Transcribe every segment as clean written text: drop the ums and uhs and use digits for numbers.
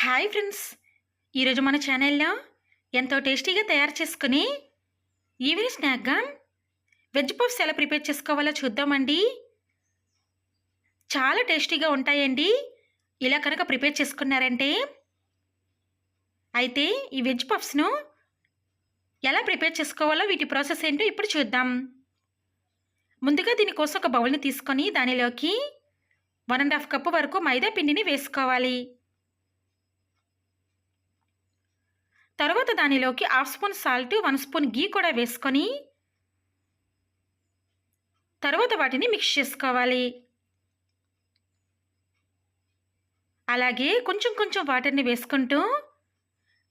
Hi friends, ఈరోజు మన ఛానల్లో ఎంతో టేస్టీగా తయారు చేసుకుని ఈవినింగ్ స్నాక్గా వెజ్ పఫ్స్ ఎలా ప్రిపేర్ చేసుకోవాలో చూద్దామండి. చాలా టేస్టీగా ఉంటాయండి ఇలా కనుక ప్రిపేర్ చేసుకున్నారంటే. అయితే ఈ వెజ్ పఫ్స్ను ఎలా ప్రిపేర్ చేసుకోవాలో వీటి ప్రాసెస్ ఏంటో ఇప్పుడు చూద్దాం. ముందుగా దీనికోసం ఒక బౌల్ని తీసుకొని దానిలోకి 1.5 కప్పు వరకు మైదా పిండిని వేసుకోవాలి. తర్వాత దానిలోకి 1/2 స్పూన్ సాల్ట్, 1 స్పూన్ గీ కూడా వేసుకొని తర్వాత వాటిని మిక్స్ చేసుకోవాలి. అలాగే కొంచెం కొంచెం వాటర్ని వేసుకుంటూ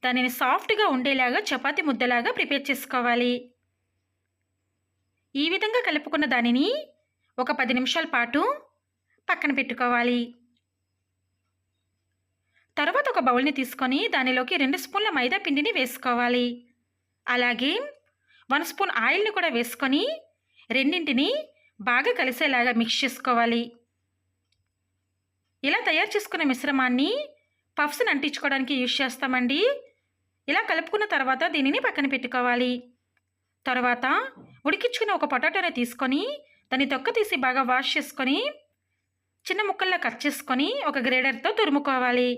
దానిని సాఫ్ట్గా ఉండేలాగా చపాతీ ముద్దలాగా ప్రిపేర్ చేసుకోవాలి. ఈ విధంగా కలుపుకున్న దానిని ఒక 10 నిమిషాల పాటు పక్కన పెట్టుకోవాలి. తర్వాత ఒక బౌల్ని తీసుకొని దానిలోకి 2 స్పూన్ల మైదా పిండిని వేసుకోవాలి. అలాగే 1 స్పూన్ ఆయిల్ని కూడా వేసుకొని రెండింటిని బాగా కలిసేలాగా మిక్స్ చేసుకోవాలి. ఇలా తయారు చేసుకున్న మిశ్రమాన్ని పఫ్స్ని అంటించుకోవడానికి యూజ్ చేస్తామండి. ఇలా కలుపుకున్న తర్వాత దీనిని పక్కన పెట్టుకోవాలి. తర్వాత ఉడికించుకున్న ఒక పొటాటోని తీసుకొని దాన్ని తొక్క తీసి బాగా వాష్ చేసుకొని చిన్న ముక్కల్లా కట్ చేసుకొని ఒక గ్రేడర్తో తురుముకోవాలి.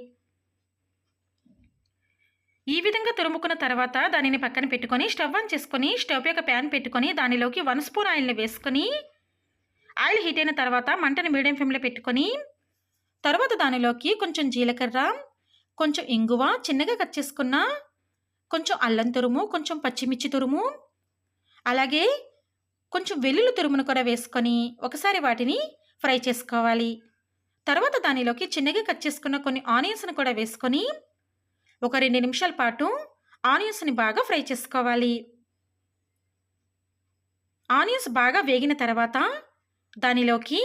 ఈ విధంగా తురుముకున్న తర్వాత దానిని పక్కన పెట్టుకొని స్టవ్ ఆన్ చేసుకొని స్టవ్ పై ఒక ప్యాన్ పెట్టుకొని దానిలోకి 1 స్పూన్ ఆయిల్ని వేసుకొని ఆయిల్ హీట్ అయిన తర్వాత మంటను మీడియం ఫ్లేమ్లో పెట్టుకొని తర్వాత దానిలోకి కొంచెం జీలకర్ర, కొంచెం ఇంగువ, చిన్నగా కట్ చేసుకున్న కొంచెం అల్లం తురుము, కొంచెం పచ్చిమిర్చి తురుము, అలాగే కొంచెం వెల్లుల్లి తురుమును కూడా వేసుకొని ఒకసారి వాటిని ఫ్రై చేసుకోవాలి. తర్వాత దానిలోకి చిన్నగా కట్ చేసుకున్న కొన్ని ఆనియన్స్ని కూడా వేసుకొని ఒక 2 నిమిషాల పాటు ఆనియన్స్ని బాగా ఫ్రై చేసుకోవాలి. ఆనియన్స్ బాగా వేగిన తర్వాత దానిలోకి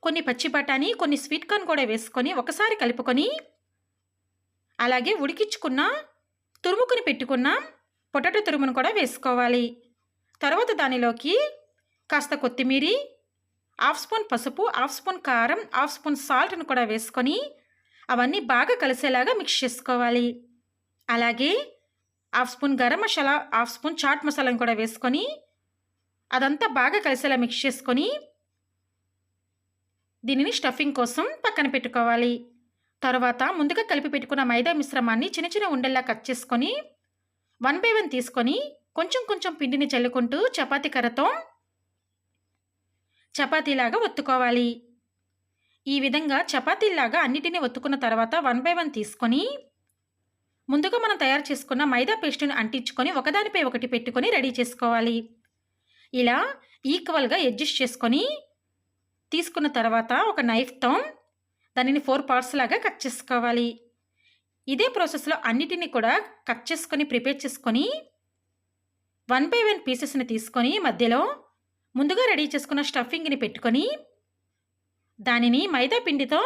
కొన్ని పచ్చి బఠానీ, కొన్ని స్వీట్ కార్న్ కూడా వేసుకొని ఒకసారి కలుపుకొని అలాగే ఉడికించుకున్న తురుముకుని పెట్టుకున్న పొటాటో తురుమును కూడా వేసుకోవాలి. తర్వాత దానిలోకి కాస్త కొత్తిమీర, 1/2 స్పూన్ పసుపు, 1/2 స్పూన్ కారం, 1/2 స్పూన్ సాల్ట్ను కూడా వేసుకొని అవన్నీ బాగా కలిసేలాగా మిక్స్ చేసుకోవాలి. అలాగే 1/2 స్పూన్ గరం మసాలా, 1/2 స్పూన్ చాట్ మసాలాను కూడా వేసుకొని అదంతా బాగా కలిసేలా మిక్స్ చేసుకొని దీనిని స్టఫింగ్ కోసం పక్కన పెట్టుకోవాలి. తర్వాత ముందుగా కలిపి పెట్టుకున్న మైదా మిశ్రమాన్ని చిన్న చిన్న ఉండల్లా కట్ చేసుకొని 1 బై 1 తీసుకొని కొంచెం కొంచెం పిండిని చల్లుకుంటూ చపాతీ కర్రతో చపాతీలాగా ఒత్తుకోవాలి. ఈ విధంగా చపాతీలాగా అన్నిటినీ ఒత్తుకున్న తర్వాత 1 బై 1 తీసుకొని ముందుగా మనం తయారు చేసుకున్న మైదా పేస్టుని అంటించుకొని ఒకదానిపై ఒకటి పెట్టుకొని రెడీ చేసుకోవాలి. ఇలా ఈక్వల్గా అడ్జస్ట్ చేసుకొని తీసుకున్న తర్వాత ఒక నైఫ్తో దానిని 4 పార్ట్స్ లాగా కట్ చేసుకోవాలి. ఇదే ప్రాసెస్లో అన్నిటినీ కూడా కట్ చేసుకొని ప్రిపేర్ చేసుకొని 1 బై 1 పీసెస్ని తీసుకొని మధ్యలో ముందుగా రెడీ చేసుకున్న స్టఫింగ్ని పెట్టుకొని దానిని మైదా పిండితో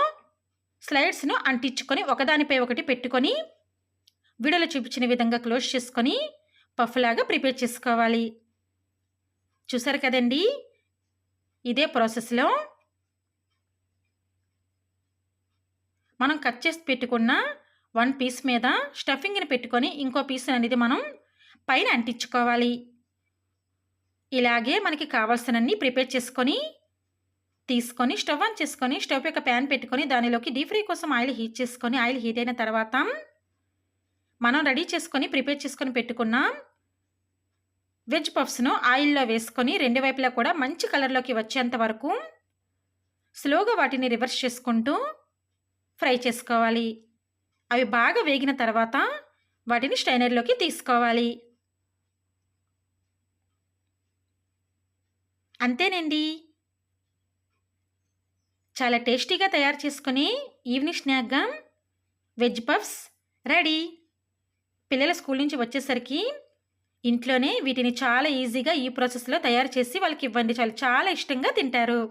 స్లైడ్స్ను అంటించుకొని ఒకదానిపై ఒకటి పెట్టుకొని వీడియోలో చూపించిన విధంగా క్లోజ్ చేసుకొని పఫ్ లాగా ప్రిపేర్ చేసుకోవాలి. చూసారు కదండి, ఇదే ప్రాసెస్లో మనం కట్ చేసి పెట్టుకున్న 1 పీస్ మీద స్టఫింగ్ని పెట్టుకొని ఇంకో పీస్ అనేది మనం పైన అంటించుకోవాలి. ఇలాగే మనకి కావాల్సినన్ని ప్రిపేర్ చేసుకొని తీసుకొని స్టవ్ ఆన్ చేసుకొని స్టవ్ పై ఒక ప్యాన్ పెట్టుకొని దానిలోకి డీప్ ఫ్రై కోసం ఆయిల్ హీట్ చేసుకొని ఆయిల్ హీట్ అయిన తర్వాత మనం రెడీ చేసుకొని ప్రిపేర్ చేసుకొని పెట్టుకున్న వెజ్ పఫ్స్ను ఆయిల్లో వేసుకొని 2 వైపులా కూడా మంచి కలర్లోకి వచ్చేంత వరకు స్లోగా వాటిని రివర్స్ చేసుకుంటూ ఫ్రై చేసుకోవాలి. అవి బాగా వేగిన తర్వాత వాటిని స్ట్రైనర్లోకి తీసుకోవాలి. అంతేనండి, చాలా టేస్టీగా తయారు చేసుకుని ఈవినింగ్ స్నాక్గా వెజ్ పఫ్స్ రెడీ. పిల్లల స్కూల్ నుంచి వచ్చేసరికి ఇంట్లోనే వీటిని చాలా ఈజీగా ఈ ప్రాసెస్లో తయారు చేసి వాళ్ళకి ఇవ్వండి, చాలా చాలా ఇష్టంగా తింటారు.